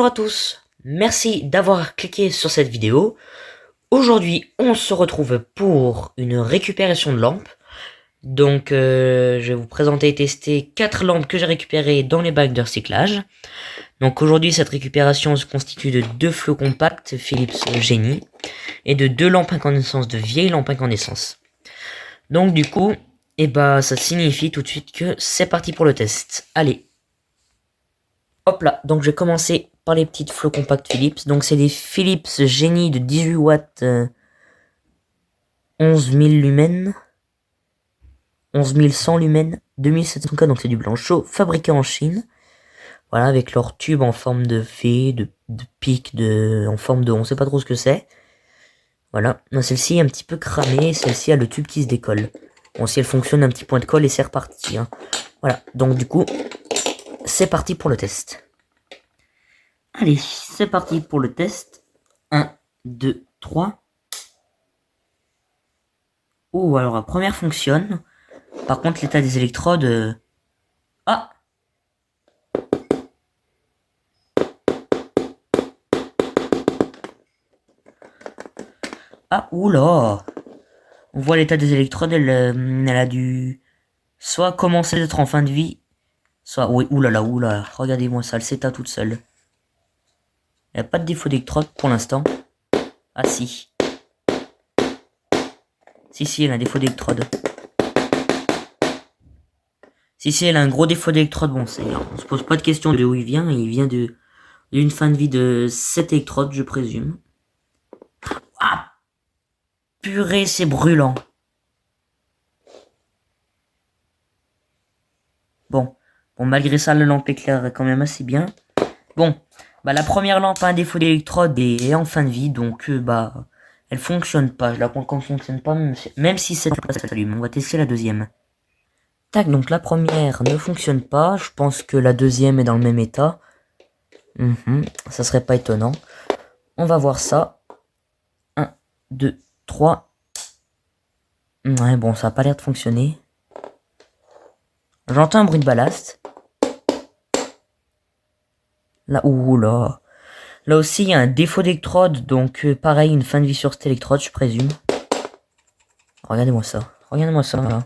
Bonjour à tous, merci d'avoir cliqué sur cette vidéo. Aujourd'hui, on se retrouve pour une récupération de lampes. Donc, je vais vous présenter et tester 4 lampes que j'ai récupérées dans les bacs de recyclage. Donc aujourd'hui, cette récupération se constitue de 2 flots compacts Philips Genie et de 2 lampes incandescence, de vieilles lampes incandescence. Donc du coup, ça signifie tout de suite que c'est parti pour le test. Allez. Hop là, donc je vais commencer par les petites flots compacts Philips. Donc c'est des Philips Genie de 18 watts, 11 000 lumens, 11 100 lumens, 2700K, donc c'est du blanc chaud, fabriqué en Chine. Voilà, avec leur tube en forme de V, de pic, en forme de... on sait pas trop ce que c'est. Voilà, celle-ci est un petit peu cramée, celle-ci a le tube qui se décolle. Bon, si elle fonctionne, un petit point de colle et c'est reparti. Hein. Voilà, donc du coup, c'est parti pour le test. Allez, c'est parti pour le test. 1, 2, 3. Oh, alors la première fonctionne. Par contre, l'état des électrodes... Ah! Ah, oula! On voit l'état des électrodes, elle a dû... soit commencer d'être en fin de vie, soit... Oui, oulala, regardez-moi ça, elle s'éteint toute seule. Il n'y a pas de défaut d'électrode pour l'instant. Ah si. Si, elle a un défaut d'électrode. Si, elle a un gros défaut d'électrode, bon, on se pose pas de question de où il vient d'une fin de vie de 7 électrodes, je présume. Ah! Purée, c'est brûlant. Bon, malgré ça, la lampe éclaire quand même assez bien. Bon, la première lampe a un défaut d'électrode et est en fin de vie, donc elle fonctionne pas. Je la prends comme fonctionne pas, même si cette place s'allume. On va tester la deuxième. Tac, donc la première ne fonctionne pas. Je pense que la deuxième est dans le même état. Ça serait pas étonnant. On va voir ça. 1, 2, 3. Ouais, bon, ça a pas l'air de fonctionner. J'entends un bruit de ballast. Là, oula. Là aussi, il y a un défaut d'électrode, donc pareil, une fin de vie sur cette électrode, je présume. Regardez-moi ça. Là.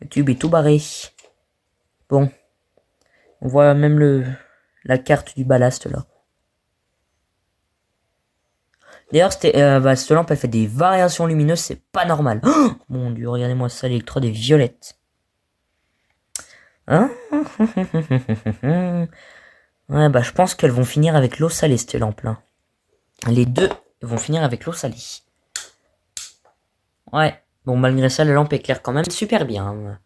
Le tube est tout barré. Bon. On voit même la carte du ballast, là. D'ailleurs, cette lampe, elle fait des variations lumineuses, c'est pas normal. Oh mon dieu, regardez-moi ça, l'électrode est violette. Hein? Ouais, je pense qu'elles vont finir avec l'eau salée, cette lampe là. Les deux vont finir avec l'eau salée. Ouais, bon, malgré ça, la lampe éclaire quand même super bien.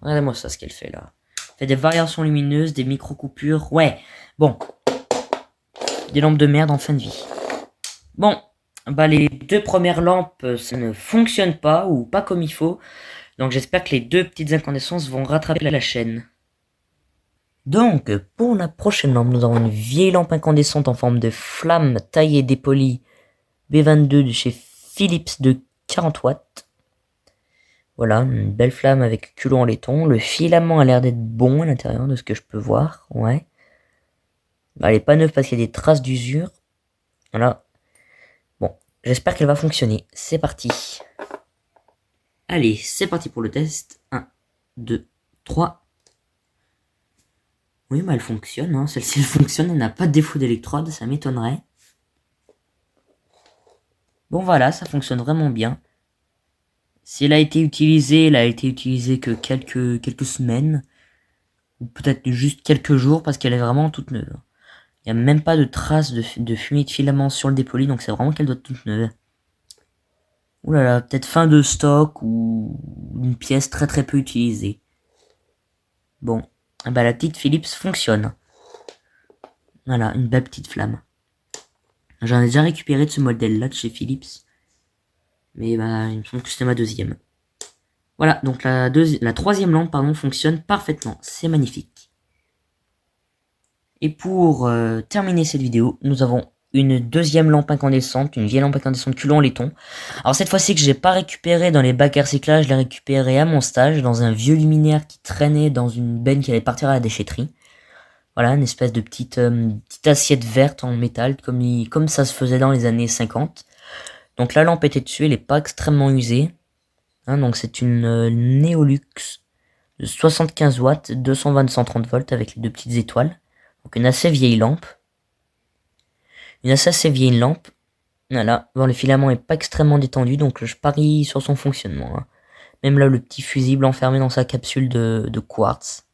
Regardez-moi ça, ce qu'elle fait là. Elle fait des variations lumineuses, des micro-coupures. Ouais, bon. Des lampes de merde en fin de vie. Bon, les deux premières lampes, ça ne fonctionne pas, ou pas comme il faut. Donc j'espère que les deux petites incandescences vont rattraper la chaîne. Donc, pour la prochaine lampe, nous avons une vieille lampe incandescente en forme de flamme taillée dépolie B22 de chez Philips de 40 watts. Voilà, une belle flamme avec culot en laiton. Le filament a l'air d'être bon à l'intérieur de ce que je peux voir, ouais. Elle est pas neuve parce qu'il y a des traces d'usure. Voilà. Bon, j'espère qu'elle va fonctionner. C'est parti. Allez, c'est parti pour le test. 1, 2, 3. Oui, elle fonctionne, hein. Celle-ci elle fonctionne, elle n'a pas de défaut d'électrode, ça m'étonnerait. Bon voilà, ça fonctionne vraiment bien. Si elle a été utilisée, que quelques semaines. Ou peut-être juste quelques jours, parce qu'elle est vraiment toute neuve. Il n'y a même pas de traces de fumée de filament sur le dépoli, donc c'est vraiment qu'elle doit être toute neuve. Ouh là là, peut-être fin de stock ou une pièce très très peu utilisée. Bon, la petite Philips fonctionne. Voilà, une belle petite flamme. J'en ai déjà récupéré de ce modèle-là de chez Philips. Mais il me semble que c'était ma deuxième. Voilà, donc la troisième lampe, fonctionne parfaitement. C'est magnifique. Et pour terminer cette vidéo, nous avons une deuxième lampe incandescente, une vieille lampe incandescente culot en laiton. Alors cette fois-ci que j'ai pas récupéré dans les bacs à recyclage, je l'ai récupéré à mon stage, dans un vieux luminaire qui traînait dans une benne qui allait partir à la déchetterie. Voilà, une espèce de petite assiette verte en métal, comme ça se faisait dans les années 50. Donc la lampe était dessus, elle n'est pas extrêmement usée. Hein, donc c'est une Neolux de 75 watts, 220-130 volts avec les deux petites étoiles. Donc une assez vieille lampe. Une assez vieille lampe. Voilà, bon, le filament est pas extrêmement détendu, donc je parie sur son fonctionnement. Hein. Même là, le petit fusible enfermé dans sa capsule de quartz.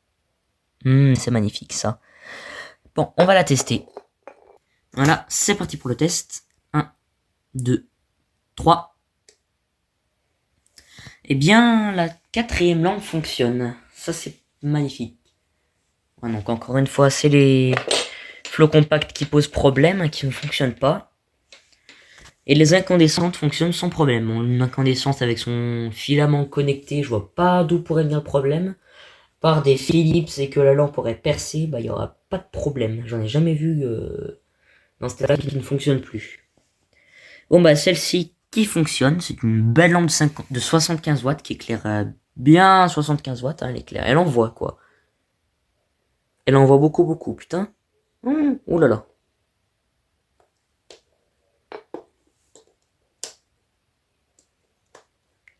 C'est magnifique ça. Bon, on va la tester. Voilà, c'est parti pour le test. 1, 2, 3. Eh bien, la quatrième lampe fonctionne. Ça, c'est magnifique. Ouais, donc encore une fois, c'est les flots compacts qui posent problème, hein, qui ne fonctionnent pas. Et les incandescentes fonctionnent sans problème. Bon, une incandescente avec son filament connecté, je vois pas d'où pourrait venir le problème. Par des Philips et que la lampe aurait percé, bah il y aura pas de problème. J'en ai jamais vu dans cette lampe qui ne fonctionne plus. Bon bah celle-ci qui fonctionne, c'est une belle lampe de 75 watts qui éclaire bien 75 watts, hein, elle éclaire. Elle envoie quoi. Elle envoie beaucoup, putain. Ouh là là.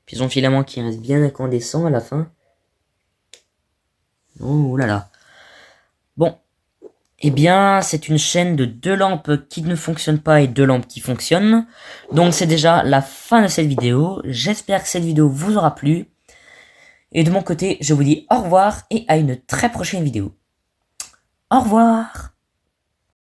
Puis son filament qui reste bien incandescent à la fin. Oh là là. Bon. Eh bien, c'est une chaîne de 2 lampes qui ne fonctionnent pas et 2 lampes qui fonctionnent. Donc c'est déjà la fin de cette vidéo. J'espère que cette vidéo vous aura plu. Et de mon côté, je vous dis au revoir et à une très prochaine vidéo. Au revoir!